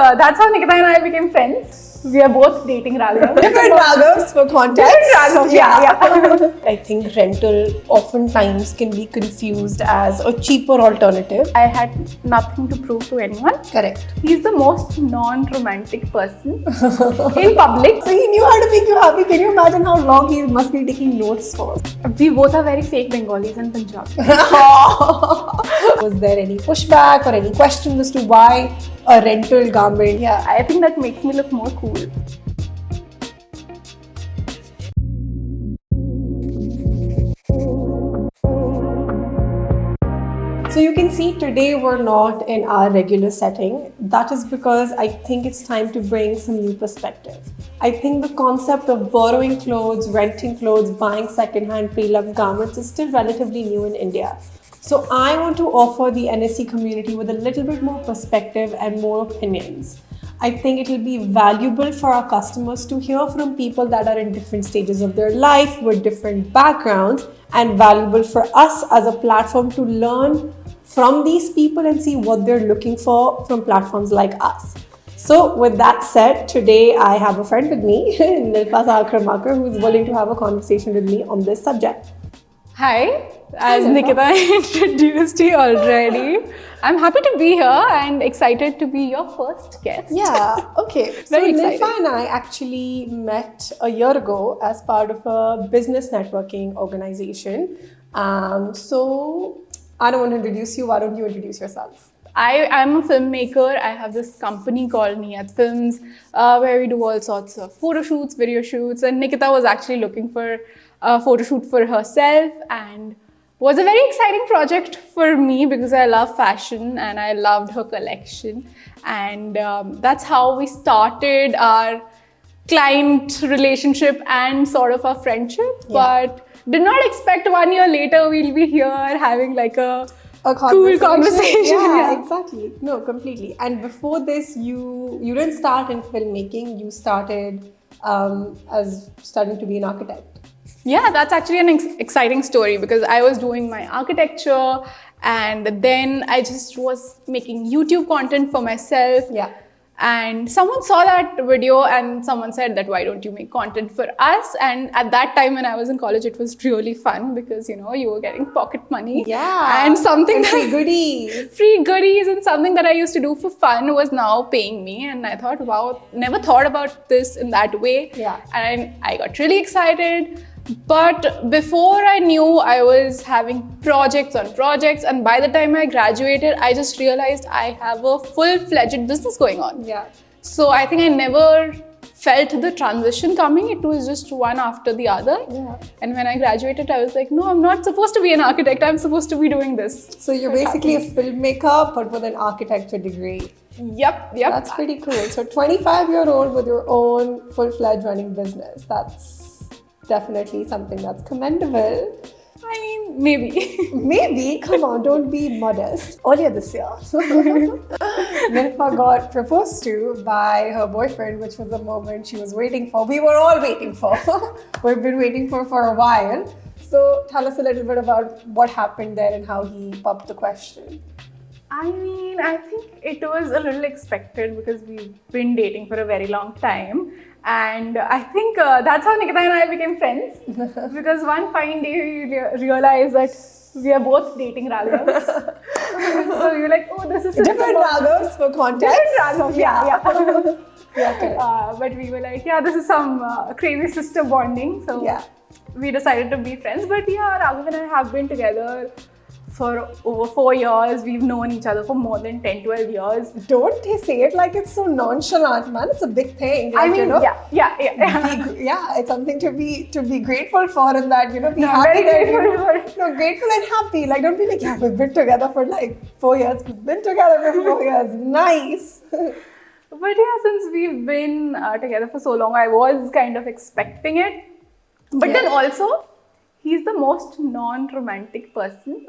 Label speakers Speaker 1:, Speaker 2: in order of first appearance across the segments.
Speaker 1: that's how Nikita and I became friends. We are both dating Raghav.
Speaker 2: Different Raghavs for context.
Speaker 1: Different Raghavs, yeah.
Speaker 2: I think rental oftentimes can be confused as a cheaper alternative.
Speaker 1: I had nothing to prove to anyone.
Speaker 2: Correct.
Speaker 1: He's the most non-romantic person in public.
Speaker 2: So he knew how to make you happy. Can you imagine how long he must be taking notes for?
Speaker 1: We both are very fake Bengalis and Punjabi.
Speaker 2: Was there any pushback or any question as to why a rental garment?
Speaker 1: Yeah, I think that makes me look more cool.
Speaker 2: So you can see today we're not in our regular setting. That is because I think it's time to bring some new perspective. I think the concept of borrowing clothes, renting clothes, buying second-hand pre-loved garments is still relatively new in India. So I want to offer the NSC community with a little bit more perspective and more opinions. I think it will be valuable for our customers to hear from people that are in different stages of their life with different backgrounds, and valuable for us as a platform to learn from these people and see what they're looking for from platforms like us. So with that said, today I have a friend with me, Nilfa I, who is willing to have a conversation with me on this subject.
Speaker 1: Hi, as Nikita introduced you already. I'm happy to be here and excited to be your first guest.
Speaker 2: Yeah, okay. So
Speaker 1: Very excited.
Speaker 2: Nilfa and I actually met a year ago as part of a business networking organization. So I don't want to introduce you. Why don't you introduce yourself?
Speaker 1: I'm a filmmaker. I have this company called Niyat Films where we do all sorts of photo shoots, video shoots, and Nikita was actually looking for a photo shoot for herself, and was a very exciting project for me because I love fashion and I loved her collection, and that's how we started our client relationship and sort of our friendship.
Speaker 2: Yeah.
Speaker 1: But did not expect 1 year later we'll be here having like a
Speaker 2: cool conversation.
Speaker 1: Yeah,
Speaker 2: Exactly. No, completely. And before this, you didn't start in filmmaking. You started as studying to be an architect.
Speaker 1: Yeah, that's actually an exciting story because I was doing my architecture and then I just was making YouTube content for myself.
Speaker 2: Yeah.
Speaker 1: And someone saw that video and someone said that why don't you make content for us? And at that time when I was in college, it was really fun because, you know, you were getting pocket money.
Speaker 2: Yeah.
Speaker 1: And something
Speaker 2: and free goodies.
Speaker 1: Free goodies, and something that I used to do for fun was now paying me. And I thought, wow, never thought about this in that way.
Speaker 2: Yeah.
Speaker 1: And I got really excited. But before I knew, I was having projects on projects, and by the time I graduated, I just realized I have a full-fledged business going on.
Speaker 2: Yeah.
Speaker 1: So I think I never felt the transition coming. It was just one after the other.
Speaker 2: Yeah.
Speaker 1: And when I graduated, I was like, no, I'm not supposed to be an architect. I'm supposed to be doing this.
Speaker 2: So you're basically a filmmaker, but with an architecture degree.
Speaker 1: Yep.
Speaker 2: That's pretty cool. So 25-year-old with your own full-fledged running business. That's definitely something that's commendable.
Speaker 1: I mean, maybe.
Speaker 2: Maybe. Come on, don't be modest. Earlier this year, Nilfa got proposed to by her boyfriend, which was a moment she was waiting for. We were all waiting for. We've been waiting for a while. So tell us a little bit about what happened there and how he popped the question.
Speaker 1: I mean, I think it was a little expected because we've been dating for a very long time. And I think that's how Nikita and I became friends. Because one fine day we realized that we are both dating Raghavs. So we were like, oh, this is
Speaker 2: different Raghavs for context.
Speaker 1: Different Raghavs, yeah.
Speaker 2: Yeah, correct.
Speaker 1: But we were like, yeah, this is some crazy sister bonding. So
Speaker 2: yeah.
Speaker 1: We decided to be friends. But yeah, Raghav and I have been together for over 4 years. We've known each other for more than 10-12 years.
Speaker 2: Don't say it like it's so nonchalant, man. It's a big thing. Like,
Speaker 1: I mean,
Speaker 2: you know,
Speaker 1: yeah.
Speaker 2: Yeah, it's something to be grateful for, and that, you know, be happy that grateful and happy. Like, don't be like, yeah, we've been together for like 4 years. We've been together for 4 years. Nice.
Speaker 1: But yeah, since we've been together for so long, I was kind of expecting it. But then also, he's the most non-romantic person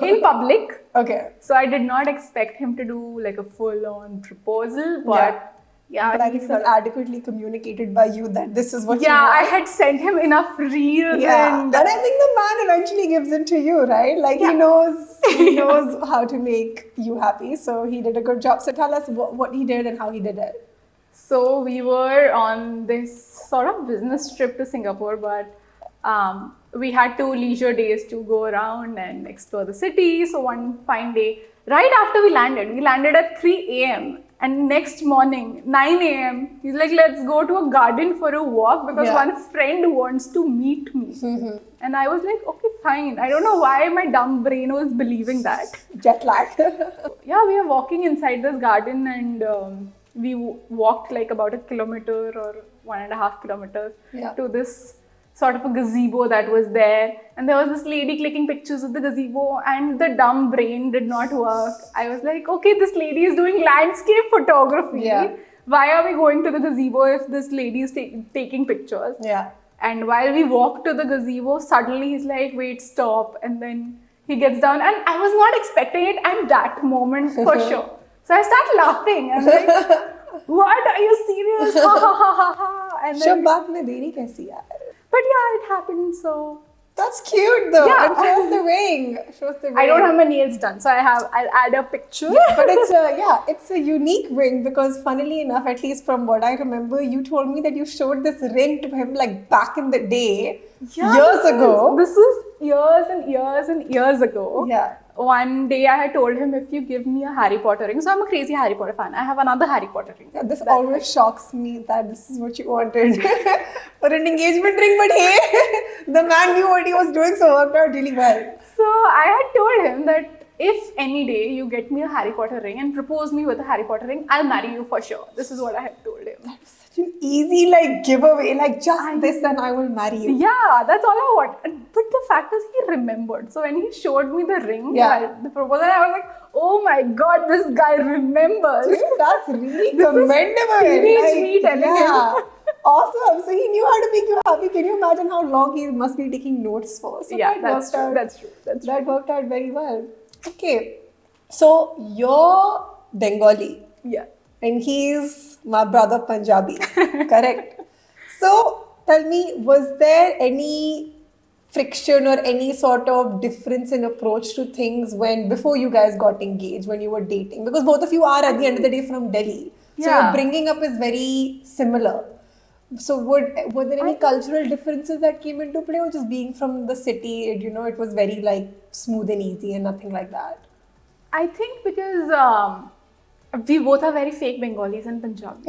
Speaker 1: in public.
Speaker 2: Okay.
Speaker 1: So I did not expect him to do like a full-on proposal, but Yeah,
Speaker 2: But I
Speaker 1: he
Speaker 2: think it
Speaker 1: sort
Speaker 2: was
Speaker 1: of-
Speaker 2: adequately communicated by you that this is what you
Speaker 1: yeah, I
Speaker 2: want.
Speaker 1: had sent him enough reels
Speaker 2: Yeah,
Speaker 1: and
Speaker 2: and I think the man eventually gives in to you, right? Like
Speaker 1: Yeah.
Speaker 2: he knows how to make you happy. So he did a good job. So tell us what he did and how he did it.
Speaker 1: so we were on this sort of business trip to Singapore, but we had 2 leisure days to go around and explore the city. So one fine day, right after we landed at 3 a.m. And next morning, 9 a.m., he's like, let's go to a garden for a walk because
Speaker 2: Yeah.
Speaker 1: one friend wants to meet me. And I was like, okay, fine. I don't know why my dumb brain was believing that.
Speaker 2: Jet lag.
Speaker 1: Yeah, we are walking inside this garden and we walked like about a kilometer or 1.5 kilometers
Speaker 2: Yeah.
Speaker 1: to this sort of a gazebo that was there. And there was this lady clicking pictures of the gazebo and the dumb brain did not work. I was like, okay, this lady is doing landscape photography.
Speaker 2: Yeah.
Speaker 1: Why are we going to the gazebo if this lady is taking pictures?
Speaker 2: Yeah.
Speaker 1: And while we walked to the gazebo, suddenly he's like, wait, stop. And then he gets down and I was not expecting it at that moment for sure. So I start laughing. I'm like, what? Are you serious? Ha ha ha ha ha. And
Speaker 2: Shab
Speaker 1: then,
Speaker 2: baat mein deri kaisi yaar?
Speaker 1: but yeah, it happened. So
Speaker 2: That's cute though.
Speaker 1: Yeah.
Speaker 2: And shows the ring. Shows the ring.
Speaker 1: I don't have my nails done. So I'll add a picture.
Speaker 2: But it's a unique ring because funnily enough, at least from what I remember, you told me that you showed this ring to him like back in the day, years ago.
Speaker 1: This was years and years and years ago.
Speaker 2: Yeah.
Speaker 1: One day I had told him, if you give me a Harry Potter ring, so I'm a crazy Harry Potter fan. I have another Harry Potter ring.
Speaker 2: Yeah, this always shocks me that this is what you wanted for an engagement ring, but hey, the man knew what he was doing, so worked out really well.
Speaker 1: So I had told him that if any day you get me a Harry Potter ring and propose me with a Harry Potter ring, I'll marry you for sure. This is what I had told him.
Speaker 2: Such an easy giveaway, just this and I will marry you.
Speaker 1: Yeah, that's all I want. But the fact is, he remembered. So when he showed me the ring,
Speaker 2: Yeah.
Speaker 1: the proposal, I was like, oh my god, this guy remembers.
Speaker 2: Dude, that's really
Speaker 1: This is
Speaker 2: commendable.
Speaker 1: teenage me telling him.
Speaker 2: Awesome. So he knew how to make you happy. Can you imagine how long he must be taking notes for? So
Speaker 1: Yeah,
Speaker 2: that
Speaker 1: that's
Speaker 2: worked
Speaker 1: true.
Speaker 2: out.
Speaker 1: That's true.
Speaker 2: That worked out very well. Okay. So you're Bengali
Speaker 1: Yeah.
Speaker 2: and he's my brother Punjabi. Correct. So tell me, was there any friction or any sort of difference in approach to things before you guys got engaged, when you were dating? Because both of you are at the end of the day from Delhi. So
Speaker 1: Yeah.
Speaker 2: your bringing up is very similar. So were there any cultural differences that came into play, or just being from the city, it was very smooth and easy and nothing like that?
Speaker 1: I think because we both are very fake Bengalis and Punjabi.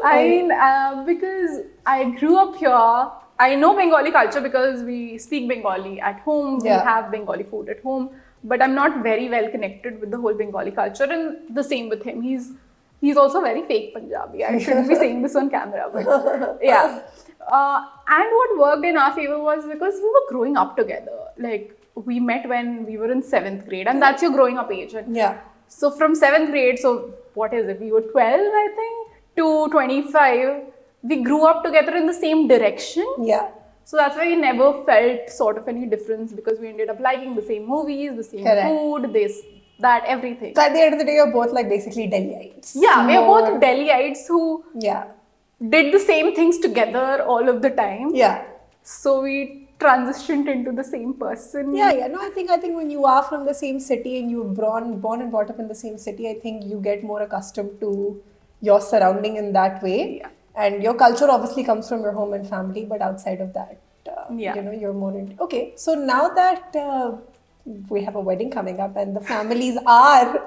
Speaker 1: I mean, because I grew up here, I know Bengali culture because we speak Bengali at home,
Speaker 2: Yeah.
Speaker 1: we have Bengali food at home, but I'm not very well connected with the whole Bengali culture, and the same with him. He's also very fake Punjabi. I shouldn't be saying this on camera, but yeah. And what worked in our favor was because we were growing up together. We met when we were in 7th grade, and that's your growing up age. And
Speaker 2: Yeah.
Speaker 1: so from 7th grade, so what is it? We were 12, I think, to 25. We grew up together in the same direction.
Speaker 2: Yeah.
Speaker 1: So that's why we never felt sort of any difference, because we ended up liking the same movies, the same
Speaker 2: Correct.
Speaker 1: food, that, everything.
Speaker 2: So at the end of the day, you're both basically Delhiites.
Speaker 1: Yeah, we are
Speaker 2: More-
Speaker 1: both Delhiites who
Speaker 2: Yeah.
Speaker 1: did the same things together all of the time.
Speaker 2: Yeah.
Speaker 1: So we transitioned into the same person.
Speaker 2: Yeah. No, I think when you are from the same city and you're born and brought up in the same city, I think you get more accustomed to your surrounding in that way.
Speaker 1: Yeah.
Speaker 2: And your culture obviously comes from your home and family, but outside of that,
Speaker 1: Yeah.
Speaker 2: you're more into. Okay, so now that we have a wedding coming up and the families are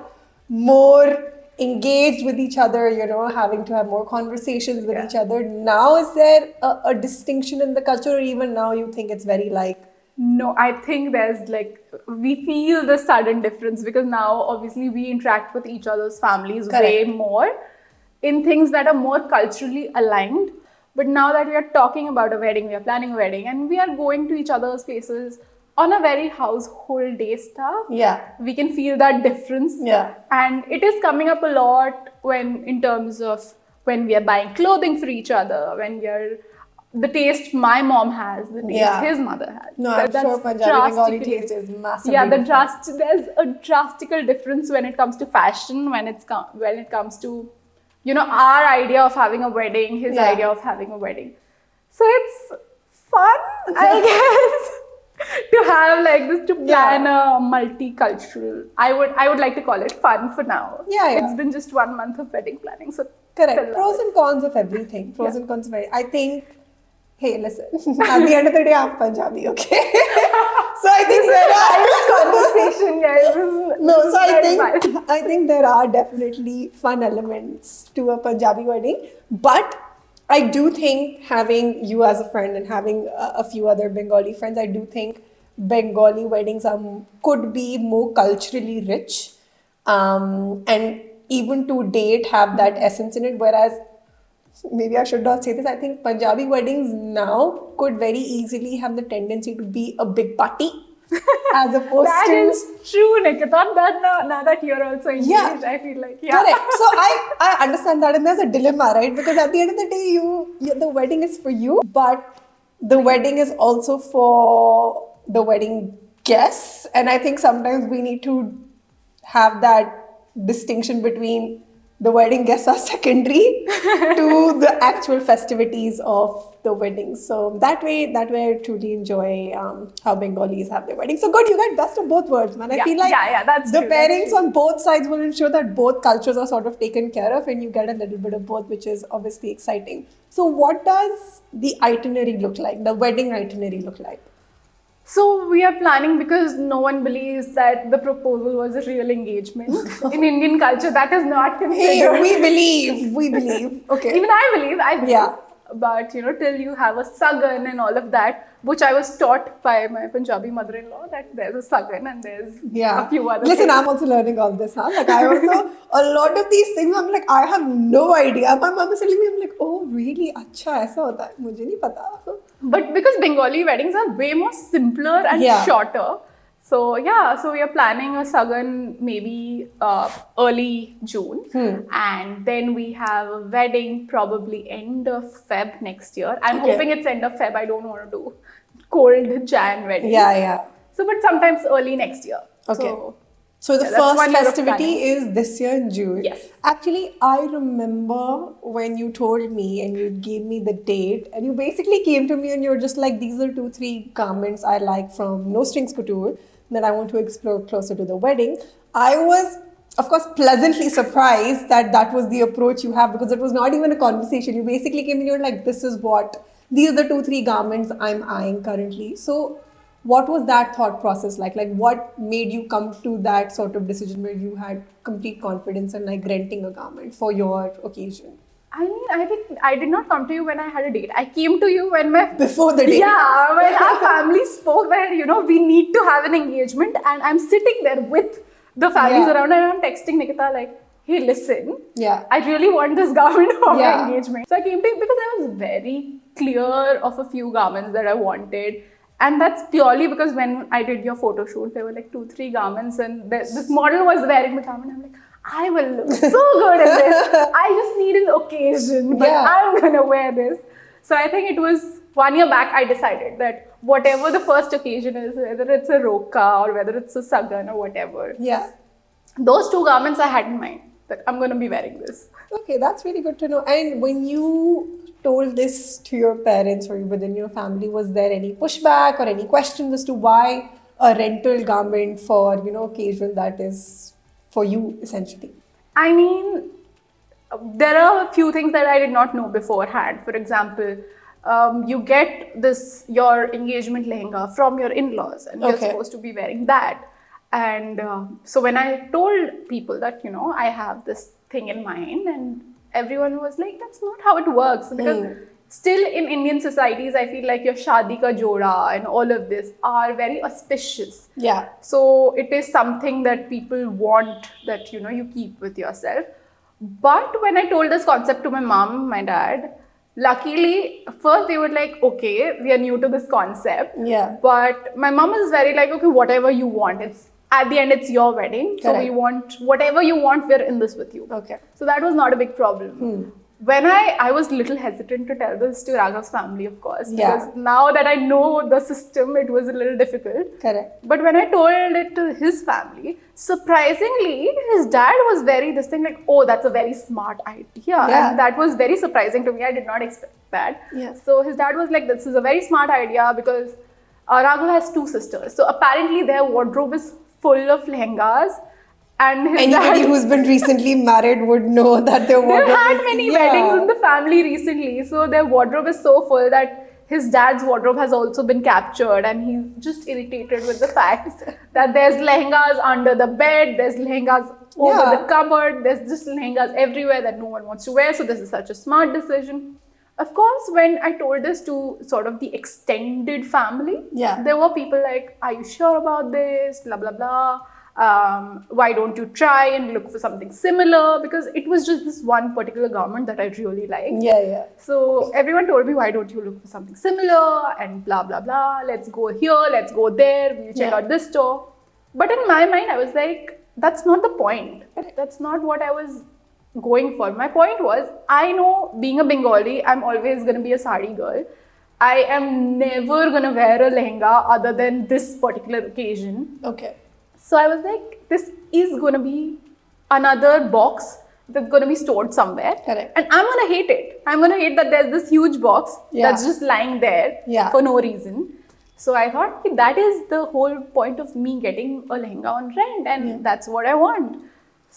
Speaker 2: more engaged with each other, having to have more conversations with
Speaker 1: Yeah.
Speaker 2: each other. Now, is there a distinction in the culture, or even now you think it's very
Speaker 1: No, I think there's we feel the sudden difference, because now obviously we interact with each other's families way
Speaker 2: Correct.
Speaker 1: more in things that are more culturally aligned. But now that we are talking about a wedding, we are planning a wedding, and we are going to each other's places on a very household day stuff.
Speaker 2: Yeah.
Speaker 1: We can feel that difference.
Speaker 2: Yeah.
Speaker 1: And it is coming up a lot in terms of when we are buying clothing for each other, when we are the taste my mom has, the taste
Speaker 2: Yeah.
Speaker 1: his mother has.
Speaker 2: No, I'm sure Punjabi Bengali
Speaker 1: drastically-
Speaker 2: taste is massively
Speaker 1: Yeah,
Speaker 2: different.
Speaker 1: there's a drastical difference when it comes to fashion, when it comes to our idea of having a wedding, his idea of having a wedding. So it's fun, I guess, to have like this, to plan a multicultural. I would like to call it fun for now.
Speaker 2: Yeah.
Speaker 1: It's been just 1 month of wedding planning, so
Speaker 2: correct. Pros and cons of everything. Pros and cons of everything. I think. Hey, listen. At the end of the day, I'm Punjabi, okay? So I think
Speaker 1: conversation, guys.
Speaker 2: No, so I think there are definitely fun elements to a Punjabi wedding, but I do think having you as a friend and having a few other Bengali friends, I do think Bengali weddings could be more culturally rich, and even to date have that essence in it. Whereas maybe I should not say this, I think Punjabi weddings now could very easily have the tendency to be a big party as opposed
Speaker 1: that
Speaker 2: to...
Speaker 1: That is true, Nikita. Now that you're also engaged, I feel like,
Speaker 2: Correct. So I understand that, and there's a dilemma, right? Because at the end of the day, the wedding is for you, but the wedding is also for the wedding guests. And I think sometimes we need to have that distinction between the wedding guests are secondary to the actual festivities of the wedding. So that way I truly enjoy how Bengalis have their weddings. So good, you get best of both worlds, man. I feel like
Speaker 1: that's
Speaker 2: the
Speaker 1: true,
Speaker 2: parents on both sides will ensure that both cultures are sort of taken care of, and you get a little bit of both, which is obviously exciting. So what does the itinerary look like? The wedding itinerary look like?
Speaker 1: So we are planning, because no one believes that the proposal was a real engagement. In Indian culture, that is not considered.
Speaker 2: Hey, we believe. Okay.
Speaker 1: Even I believe.
Speaker 2: Yeah.
Speaker 1: But till you have a sagan and all of that, which I was taught by my Punjabi mother-in-law, that there's a sagan and there's a few other
Speaker 2: Listen,
Speaker 1: things.
Speaker 2: I'm also learning all this, huh? Like I also, a lot of these things, I'm like, I have no idea. My mom is telling me, I'm like, oh really? Acha, aisa hota hai. Mujhe nahi pata.
Speaker 1: But because Bengali weddings are way more simpler and shorter. So we are planning a sagan maybe early June, and then we have a wedding probably end of Feb next year. I'm hoping it's end of Feb. I don't want to do cold Jan weddings.
Speaker 2: Yeah.
Speaker 1: So, but sometimes early next year.
Speaker 2: Okay. So the first festivity is this year in June.
Speaker 1: Yes.
Speaker 2: Actually, I remember when you told me and you gave me the date, and you basically came to me and you're just like, these are 2-3 garments I like from nostringscouture that I want to explore closer to the wedding. I was, of course, pleasantly surprised that was the approach you have, because it was not even a conversation. You basically came and you were like, these are the 2-3 garments I'm eyeing currently. So what was that thought process like? Like what made you come to that sort of decision where you had complete confidence in like renting a garment for your occasion?
Speaker 1: I mean, I think I did not come to you when I had a date. I came to you when
Speaker 2: before the date.
Speaker 1: Yeah, when our family spoke that, we need to have an engagement, and I'm sitting there with the families around, and I'm texting Nikita like, hey, listen, I really want this garment for my engagement. So I came to you because I was very clear of a few garments that I wanted. And that's purely because when I did your photo shoot, there were like 2-3 garments, and this model was wearing the garment. I'm like, I will look so good in this. I just need an occasion, but I'm going to wear this. So I think it was 1 year back, I decided that whatever the first occasion is, whether it's a roka or whether it's a sagan or whatever, those 2 garments I had in mind, that I'm going to be wearing this.
Speaker 2: Okay, that's really good to know. And when you told this to your parents or within your family, was there any pushback or any questions as to why a rental garment for, occasion that is for you essentially?
Speaker 1: I mean, there are a few things that I did not know beforehand. For example, you get your engagement lehenga from your in-laws, and you're supposed to be wearing that. And so when I told people that, I have this thing in mind, and everyone was like, that's not how it works. Because still in Indian societies, I feel like your shadi ka joda and all of this are very auspicious.
Speaker 2: Yeah.
Speaker 1: So it is something that people want that, you keep with yourself. But when I told this concept to my mom, my dad, luckily, first they were like, okay, we are new to this concept.
Speaker 2: Yeah.
Speaker 1: But my mom is very like, okay, whatever you want. At the end, it's your wedding. So we want whatever you want, we're in this with you.
Speaker 2: Okay.
Speaker 1: So that was not a big problem. when I was little hesitant to tell this to Raghav's family, of course,
Speaker 2: Yeah.
Speaker 1: because now that I know the system, it was a little difficult.
Speaker 2: Correct.
Speaker 1: But when I told it to his family, surprisingly, his dad was very this thing like, oh, that's a very smart idea.
Speaker 2: Yeah.
Speaker 1: And that was very surprising to me. I did not expect that.
Speaker 2: Yeah.
Speaker 1: So his dad was like, this is a very smart idea because Raghav has 2 sisters. So apparently their wardrobe is full of lehengas. And his
Speaker 2: Anybody
Speaker 1: dad,
Speaker 2: who's been recently married would know that their wardrobe
Speaker 1: they've had
Speaker 2: is-
Speaker 1: many
Speaker 2: yeah.
Speaker 1: weddings in the family recently, so their wardrobe is so full that his dad's wardrobe has also been captured, and he's just irritated with the fact that there's lehengas under the bed, there's lehengas over
Speaker 2: Yeah.
Speaker 1: the cupboard, there's just lehengas everywhere that no one wants to wear. So this is such a smart decision. Of course, when I told this to sort of the extended family,
Speaker 2: Yeah.
Speaker 1: there were people like, "Are you sure about this? Blah blah blah. Why don't you try and look for something similar?" Because it was just this one particular garment that I really liked.
Speaker 2: Yeah, yeah.
Speaker 1: So everyone told me, why don't you look for something similar and blah blah blah. Let's go here, let's go there. We'll check
Speaker 2: Yeah.
Speaker 1: out this store. But in my mind, I was like, that's not the point. That's not what I was going for. My point was, I know being a Bengali, I'm always going to be a sari girl. I am never going to wear a lehenga other than this particular occasion.
Speaker 2: Okay.
Speaker 1: So I was like, this is going to be another box that's going to be stored somewhere.
Speaker 2: Correct.
Speaker 1: And I'm going to hate it. I'm going to hate that there's this huge box
Speaker 2: Yeah.
Speaker 1: that's just lying there
Speaker 2: Yeah.
Speaker 1: for no reason. So I thought, "Okay, that is the whole point of me getting a lehenga on rent, and that's what I want."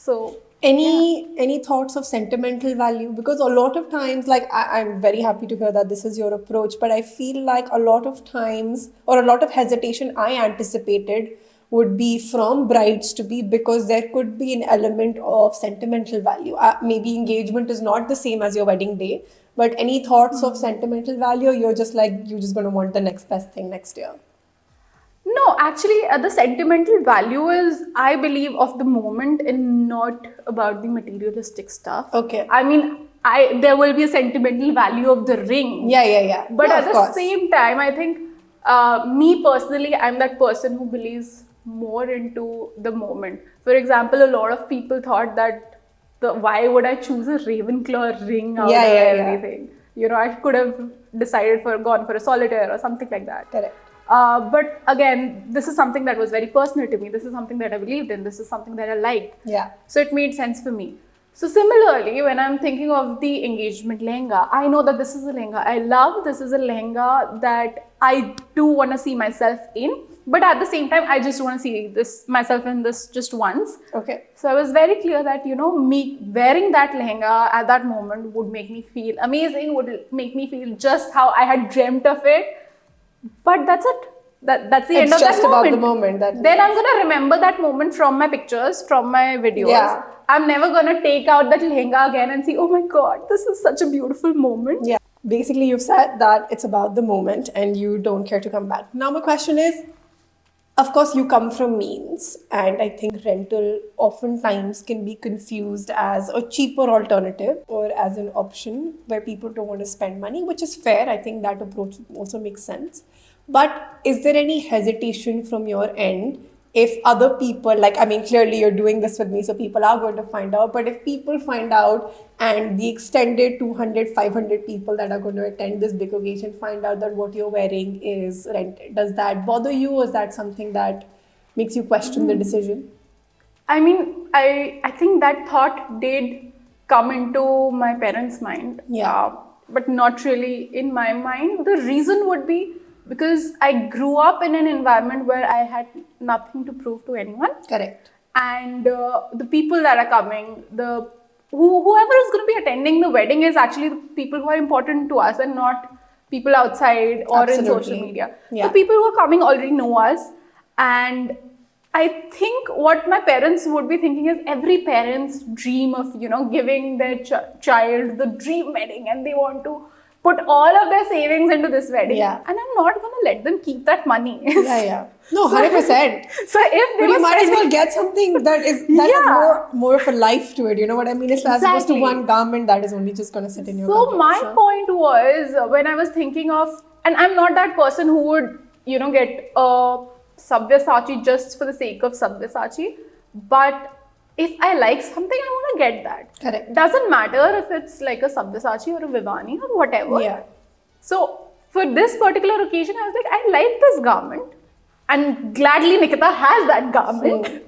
Speaker 1: So
Speaker 2: Any thoughts of sentimental value? Because a lot of times, like I'm very happy to hear that this is your approach, but I feel like a lot of times or a lot of hesitation I anticipated would be from brides to be, because there could be an element of sentimental value. Maybe engagement is not the same as your wedding day, but any thoughts of sentimental value? Or you're just like, you're just going to want the next best thing next year.
Speaker 1: no, actually, the sentimental value is, I believe, of the moment and not about the materialistic stuff.
Speaker 2: Okay.
Speaker 1: I mean, there will be a sentimental value of the ring.
Speaker 2: Yeah.
Speaker 1: But
Speaker 2: No,
Speaker 1: at
Speaker 2: of
Speaker 1: the
Speaker 2: course.
Speaker 1: same time, I think me personally, I'm that person who believes more into the moment. For example, a lot of people thought that why would I choose a Ravenclaw ring out of everything? You know, I could have decided gone for a solitaire or something like that.
Speaker 2: Correct.
Speaker 1: But again, this is something that was very personal to me. This is something that I believed in. This is something that I liked.
Speaker 2: Yeah.
Speaker 1: So it made sense for me. So similarly, when I'm thinking of the engagement lehenga, I know that this is a lehenga I love. This is a lehenga that I do want to see myself in. But at the same time, I just want to see myself in this just once.
Speaker 2: Okay.
Speaker 1: So I was very clear that, me wearing that lehenga at that moment would make me feel amazing, would make me feel just how I had dreamt of it. But that's it. That's the end of that moment.
Speaker 2: It's just about the moment.
Speaker 1: Then I'm going to remember that moment from my pictures, from my videos.
Speaker 2: Yeah.
Speaker 1: I'm never going to take out that lehenga again and see, oh my God, this is such a beautiful moment.
Speaker 2: Yeah. Basically, you've said that it's about the moment and you don't care to come back. Now, my question is, of course, you come from means, and I think rental oftentimes can be confused as a cheaper alternative or as an option where people don't want to spend money, which is fair. I think that approach also makes sense. But is there any hesitation from your end if other people, clearly you're doing this with me, so people are going to find out, but if people find out and the extended 200, 500 people that are going to attend this big occasion find out that what you're wearing is rented, does that bother you, or is that something that makes you question the decision?
Speaker 1: I mean, I think that thought did come into my parents' mind.
Speaker 2: Yeah.
Speaker 1: But not really in my mind. The reason would be because I grew up in an environment where I had nothing to prove to anyone.
Speaker 2: Correct.
Speaker 1: And the people that are coming, whoever is going to be attending the wedding is actually the people who are important to us and not people outside or
Speaker 2: Absolutely.
Speaker 1: in social media.
Speaker 2: Yeah.
Speaker 1: The people who are coming already know us. And I think what my parents would be thinking is every parent's dream of, giving their child the dream wedding, and they want to put all of their savings into this wedding.
Speaker 2: Yeah.
Speaker 1: And I'm not going to let them keep that money.
Speaker 2: Yeah. No, 100%.
Speaker 1: So if they
Speaker 2: But you
Speaker 1: were
Speaker 2: might as
Speaker 1: spending-
Speaker 2: well get something that has more of a life to it. You know what I mean? It's as opposed to
Speaker 1: Exactly.
Speaker 2: one garment that is only just going to sit in your
Speaker 1: So
Speaker 2: cupboard.
Speaker 1: my point was, when I was thinking of, and I'm not that person who would, get a Sabyasachi just for the sake of Sabyasachi, but if I like something, I want to get that.
Speaker 2: Correct.
Speaker 1: Doesn't matter if it's like a Sabyasachi or a Vivani or whatever.
Speaker 2: Yeah.
Speaker 1: So for this particular occasion, I was like, I like this garment, and gladly Nikita has that garment.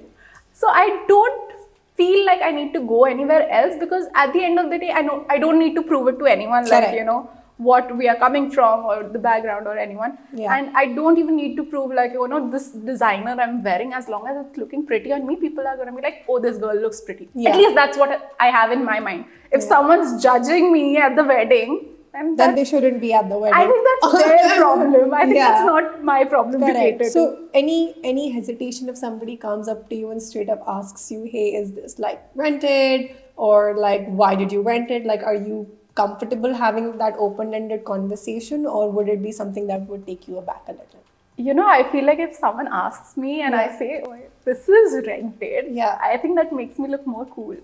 Speaker 1: So I don't feel like I need to go anywhere else, because at the end of the day, I know I don't need to prove it to anyone.
Speaker 2: Correct.
Speaker 1: Like, you know, what we are coming from or the background or anyone.
Speaker 2: Yeah.
Speaker 1: And I don't even need to prove, like, you know, this designer I'm wearing, as long as it's looking pretty on me, people are going to be like, oh, this girl looks pretty.
Speaker 2: Yeah.
Speaker 1: At least that's what I have in my mind. If someone's judging me at the wedding,
Speaker 2: then they shouldn't be at the wedding.
Speaker 1: I think that's their problem. I think that's not my problem to cater to.
Speaker 2: So any hesitation if somebody comes up to you and straight up asks you, hey, is this like rented, or like why did you rent it? Like, are you comfortable having that open-ended conversation, or would it be something that would take you aback a little?
Speaker 1: You know, I feel like if someone asks me and I say, oh, this is rented, I think that makes me look more cool.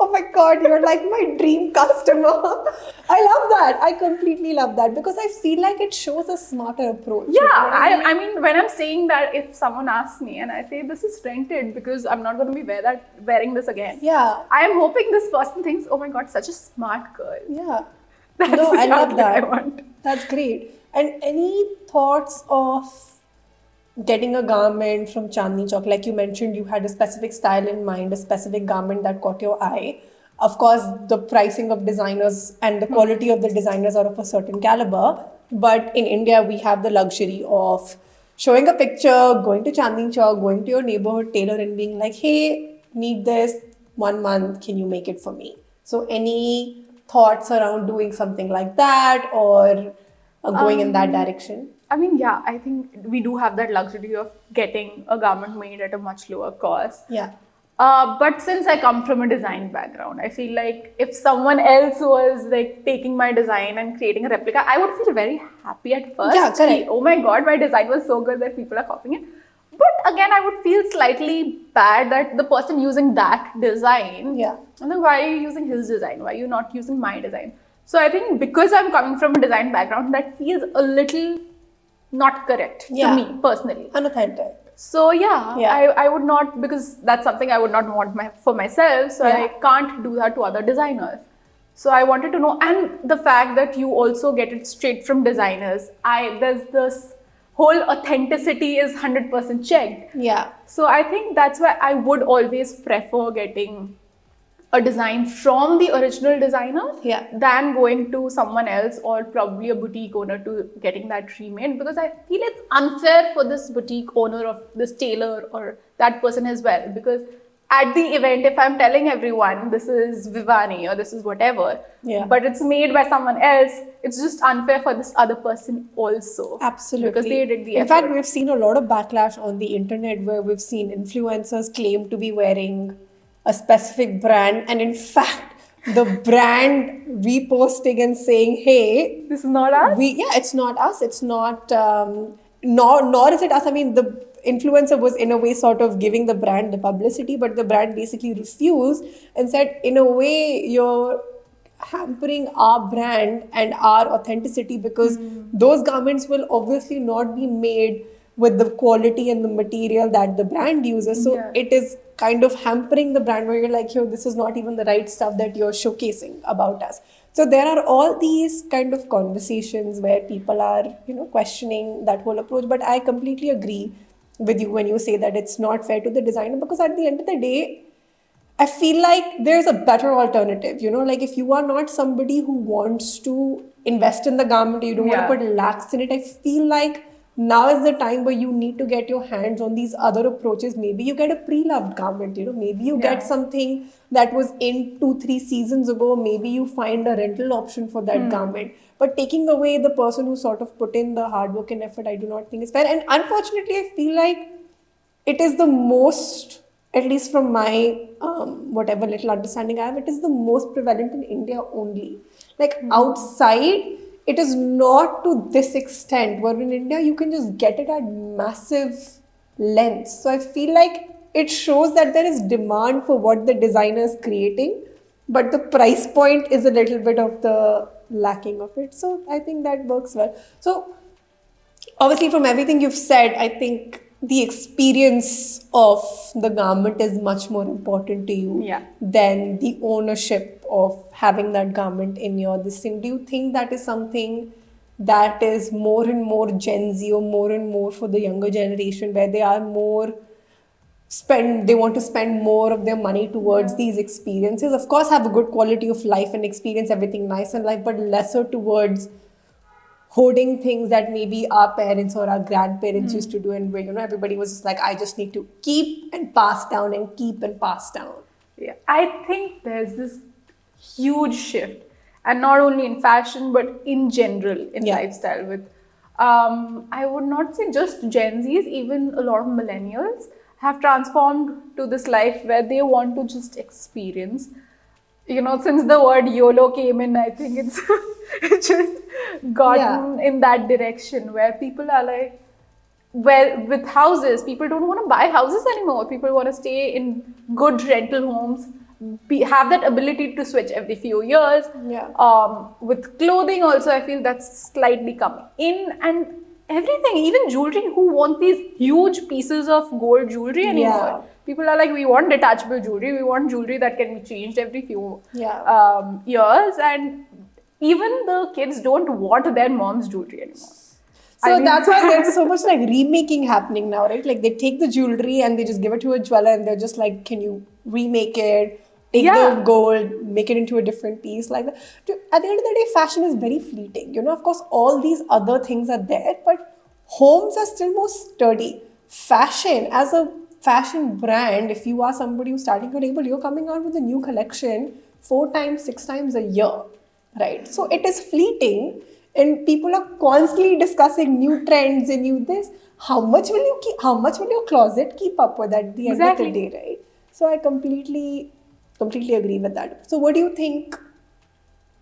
Speaker 2: Oh my God, you're like my dream customer. I love that. I completely love that, because I feel like it shows a smarter approach.
Speaker 1: Yeah, I mean, when I'm saying that, if someone asks me and I say this is rented because I'm not going to be wearing this again.
Speaker 2: Yeah.
Speaker 1: I am hoping this person thinks, oh my God, such a smart girl.
Speaker 2: Yeah.
Speaker 1: That's
Speaker 2: no, I love that.
Speaker 1: I want.
Speaker 2: That's great. And any thoughts of getting a garment from Chandani Chowk? Like you mentioned, you had a specific style in mind, a specific garment that caught your eye. Of course, the pricing of designers and the quality of the designers are of a certain caliber. But in India, we have the luxury of showing a picture, going to Chandani Chowk, going to your neighborhood tailor and being like, hey, need this 1 month, can you make it for me? So any thoughts around doing something like that, or going in that direction?
Speaker 1: I mean, yeah, I think we do have that luxury of getting a garment made at a much lower cost.
Speaker 2: Yeah.
Speaker 1: But since I come from a design background, I feel like if someone else was like taking my design and creating a replica, I would feel very happy at first.
Speaker 2: Yeah, correct.
Speaker 1: Oh my God, my design was so good that people are copying it. But again, I would feel slightly bad that the person using that design, I'm like, why are you using his design? Why are you not using my design? So I think because I'm coming from a design background, that feels a little not correct to me personally.
Speaker 2: Unauthentic.
Speaker 1: So I would not, because that's something I would not want for myself. So I can't do that to other designers. So I wanted to know, and the fact that you also get it straight from designers, there's this whole authenticity is 100% checked.
Speaker 2: Yeah.
Speaker 1: So I think that's why I would always prefer getting a design from the original designer than going to someone else or probably a boutique owner to getting that remade, because I feel it's unfair for this boutique owner or this tailor or that person as well, because at the event, if I'm telling everyone this is Vivani or this is whatever, but it's made by someone else, it's just unfair for this other person also.
Speaker 2: Absolutely.
Speaker 1: Because they did the
Speaker 2: In
Speaker 1: effort.
Speaker 2: fact, we've seen a lot of backlash on the internet where we've seen influencers claim to be wearing a specific brand, and in fact, the brand reposting and saying, hey,
Speaker 1: this is not us?
Speaker 2: It's not us. It's not, nor is it us. I mean, the influencer was in a way sort of giving the brand the publicity, but the brand basically refused and said, in a way, you're hampering our brand and our authenticity, because those garments will obviously not be made with the quality and the material that the brand uses. So it is kind of hampering the brand, where you're like, yo, this is not even the right stuff that you're showcasing about us. So there are all these kind of conversations where people are, questioning that whole approach. But I completely agree with you when you say that it's not fair to the designer, because at the end of the day, I feel like there's a better alternative. Like if you are not somebody who wants to invest in the garment, you don't want to put lakhs in it, I feel like now is the time where you need to get your hands on these other approaches. Maybe you get a pre-loved garment, maybe you get something that was in 2-3 seasons ago. Maybe you find a rental option for that garment. But taking away the person who sort of put in the hard work and effort, I do not think is fair. And unfortunately, I feel like it is the most, at least from my whatever little understanding I have, it is the most prevalent in India only. Like outside, it is not to this extent, where in India, you can just get it at massive lengths. So I feel like it shows that there is demand for what the designer is creating, but the price point is a little bit of the lacking of it. So I think that works well. So obviously from everything you've said, I think the experience of the garment is much more important to you
Speaker 1: Yeah.
Speaker 2: than the ownership of having that garment in your this thing. Do you think that is something that is more and more Gen Z or more and more for the younger generation, where they are more they want to spend more of their money towards these experiences? Of course, have a good quality of life and experience everything nice in life, but lesser towards hoarding things that maybe our parents or our grandparents used to do, and where everybody was just like, I just need to keep and pass down and keep and pass down.
Speaker 1: Yeah, I think there's this huge shift, and not only in fashion but in general in lifestyle. With, I would not say just Gen Zs, even a lot of millennials have transformed to this life where they want to just experience. Since the word YOLO came in, I think it's just gotten in that direction where people are like, well, with houses, people don't want to buy houses anymore. People want to stay in good rental homes, have that ability to switch every few years. With clothing also, I feel that's slightly coming in, and everything, even jewelry. Who want these huge pieces of gold jewelry anymore? People are like, we want detachable jewelry. We want jewelry that can be changed every few years, and even the kids don't want their mom's jewelry anymore.
Speaker 2: So that's why there's so much like remaking happening now, right? Like they take the jewelry and they just give it to a jeweler, and they're just like, can you remake it? Take the gold, make it into a different piece like that. At the end of the day, fashion is very fleeting. Of course, all these other things are there, but homes are still more sturdy. Fashion, as a fashion brand, if you are somebody who's starting your label, you're coming out with a new collection 4 times, 6 times a year, right? So it is fleeting, and people are constantly discussing new trends and new this. How much will your closet keep up with at the end of the day, right? So I completely agree with that. So what do you think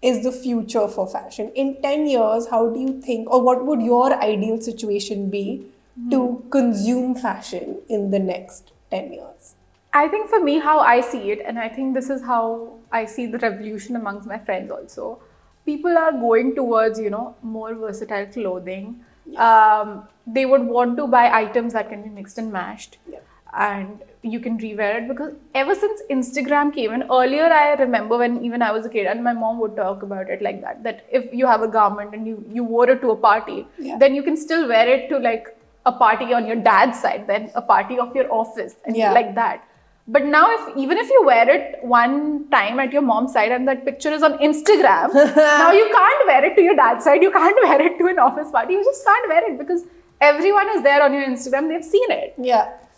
Speaker 2: is the future for fashion? In 10 years, how do you think, or what would your ideal situation be to consume fashion in the next 10 years?
Speaker 1: I think for me, how I see it, and I think this is how I see the revolution amongst my friends also, people are going towards, more versatile clothing. They would want to buy items that can be mixed and matched. And you can rewear it, because ever since Instagram came in, earlier I remember when even I was a kid, and my mom would talk about it like that if you have a garment and you wore it to a party, then you can still wear it to like a party on your dad's side, then a party of your office, and like that. But now even if you wear it one time at your mom's side and that picture is on Instagram, now you can't wear it to your dad's side, you can't wear it to an office party, you just can't wear it because everyone is there on your Instagram, they've seen it.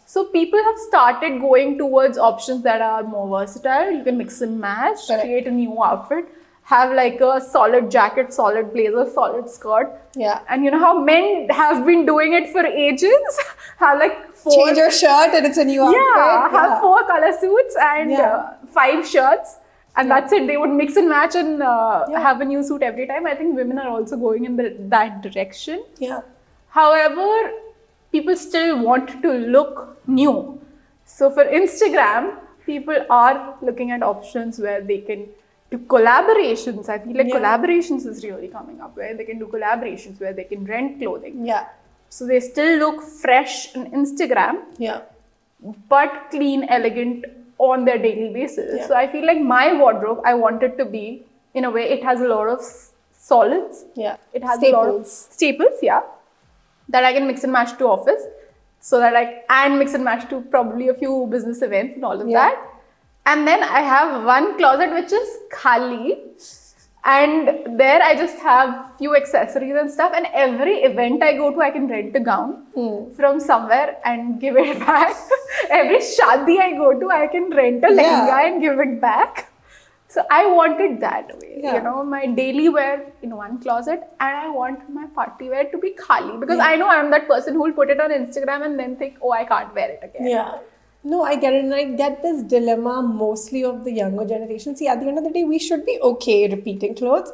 Speaker 1: So people have started going towards options that are more versatile. You can mix and match, create a new outfit, have like a solid jacket, solid blazer, solid skirt. And you know how men have been doing it for ages? Have like 4...
Speaker 2: Change your shirt and it's a new outfit.
Speaker 1: Have 4 color suits and 5 shirts. And that's it. They would mix and match and have a new suit every time. I think women are also going in that direction. However, people still want to look new. So for Instagram, people are looking at options where they can do collaborations. I feel like collaborations is really coming up, where they can do collaborations, where they can rent clothing. So they still look fresh on Instagram, but clean, elegant on their daily basis. So I feel like my wardrobe, I want it to be, in a way, it has a lot of solids. It has a lot of staples, that I can mix and match to office, so that and mix and match to probably a few business events and all of that. And then I have one closet which is khali, and there I just have few accessories and stuff, and every event I go to, I can rent a gown from somewhere and give it back. Every shadi I go to, I can rent a lehenga and give it back. So I want it that way, my daily wear in one closet, and I want my party wear to be khali, because I know I'm that person who will put it on Instagram and then think, oh, I can't wear it again.
Speaker 2: No, I get it, and I get this dilemma mostly of the younger generation. See, at the end of the day, we should be okay repeating clothes.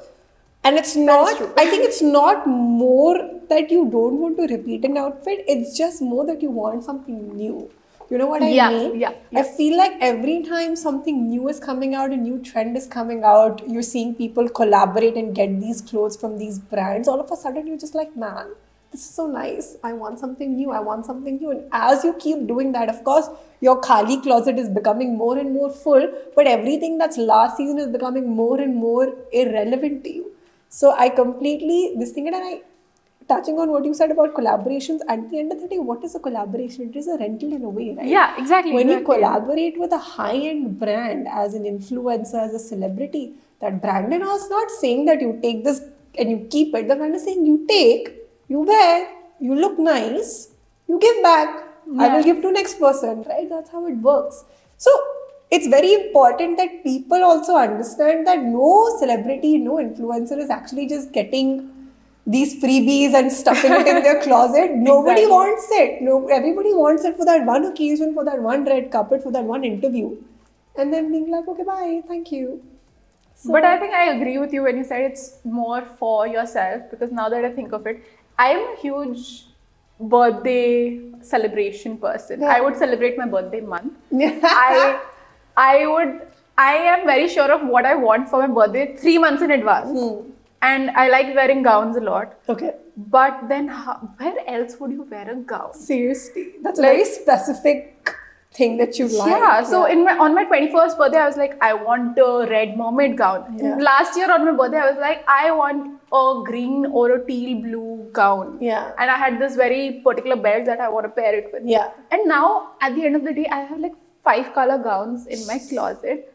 Speaker 2: And it's not, I think it's not more that you don't want to repeat an outfit, it's just more that you want something new. You know what I mean? I feel like every time something new is coming out, a new trend is coming out, you're seeing people collaborate and get these clothes from these brands, all of a sudden you're just like, man, this is so nice. I want something new. I want something new. And as you keep doing that, of course, your khali closet is becoming more and more full, but everything that's last season is becoming more and more irrelevant to you. So I completely, this thing, and touching on what you said about collaborations, at the end of the day, what is a collaboration? It is a rental in a way, right?
Speaker 1: Yeah, exactly.
Speaker 2: When you
Speaker 1: exactly.
Speaker 2: collaborate with a high-end brand as an influencer, as a celebrity, that brand is not saying that you take this and you keep it. The brand is saying you take, you wear, you look nice, you give back. I will give to next person, right? That's how it works. So it's very important that people also understand that no celebrity, no influencer is actually just getting these freebies and stuffing it in their closet. Nobody
Speaker 1: Exactly.
Speaker 2: wants it. No, everybody wants it for that one occasion, for that one red carpet, for that one interview. And then being like, okay, bye, thank you.
Speaker 1: But I think I agree with you when you said it's more for yourself, because now that I think of it, I'm a huge birthday celebration person.
Speaker 2: Yeah.
Speaker 1: I would celebrate my birthday month.
Speaker 2: Yeah.
Speaker 1: I am very sure of what I want for my birthday 3 months in advance. And I like wearing gowns a lot.
Speaker 2: Okay.
Speaker 1: But then where else would you wear a gown?
Speaker 2: Seriously. That's a very specific thing that you like.
Speaker 1: Yeah, so on my 21st birthday, I was like, I want a red mermaid gown.
Speaker 2: Yeah.
Speaker 1: Last year on my birthday, I was like, I want a green or a teal blue gown.
Speaker 2: Yeah.
Speaker 1: And I had this very particular belt that I want to pair it with.
Speaker 2: Yeah.
Speaker 1: And now, at the end of the day, I have like 5 color gowns in my closet.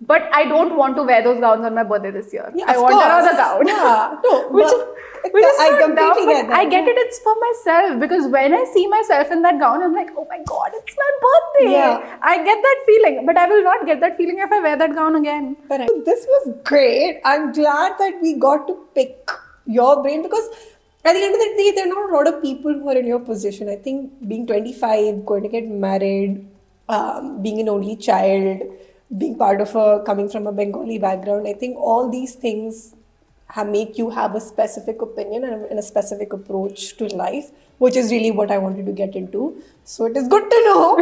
Speaker 1: But I don't want to wear those gowns on my birthday this year.
Speaker 2: Yeah,
Speaker 1: I want another gown.
Speaker 2: Yeah. No,
Speaker 1: which is
Speaker 2: I
Speaker 1: so dumb,
Speaker 2: completely
Speaker 1: but
Speaker 2: get that.
Speaker 1: I get it, it's for myself, because when I see myself in that gown, I'm like, oh my god, it's my birthday.
Speaker 2: Yeah.
Speaker 1: I get that feeling, but I will not get that feeling if I wear that gown again.
Speaker 2: Correct. This was great. I'm glad that we got to pick your brain, because at the end of the day, there are not a lot of people who are in your position. I think being 25, going to get married, being an only child, being part of coming from a Bengali background, I think all these things make you have a specific opinion and a specific approach to life, which is really what I wanted to get into. So it is good to know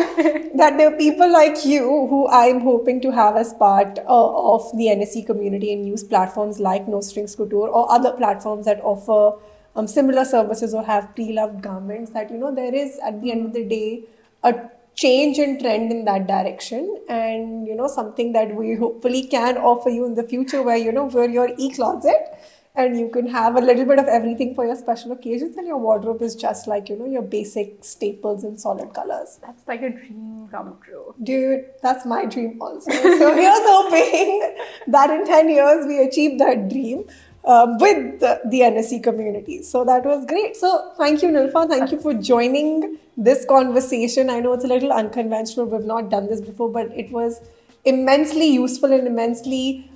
Speaker 2: that there are people like you who I'm hoping to have as part of the NSE community and use platforms like nostringscouture or other platforms that offer similar services or have pre-loved garments, that, there is at the end of the day a change and trend in that direction, and something that we hopefully can offer you in the future, where where your e-closet and you can have a little bit of everything for your special occasions, and your wardrobe is just like your basic staples in solid colors.
Speaker 1: That's like a dream come true.
Speaker 2: Dude, that's my dream also. So here's hoping that in 10 years we achieve that dream with the NSE community. So that was great. So thank you, Nilfa. Thank you for joining this conversation. I know it's a little unconventional. We've not done this before, but it was immensely useful and immensely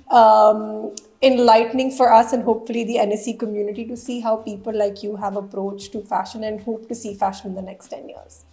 Speaker 2: enlightening for us, and hopefully the NSE community, to see how people like you have approached to fashion, and hope to see fashion in the next 10 years.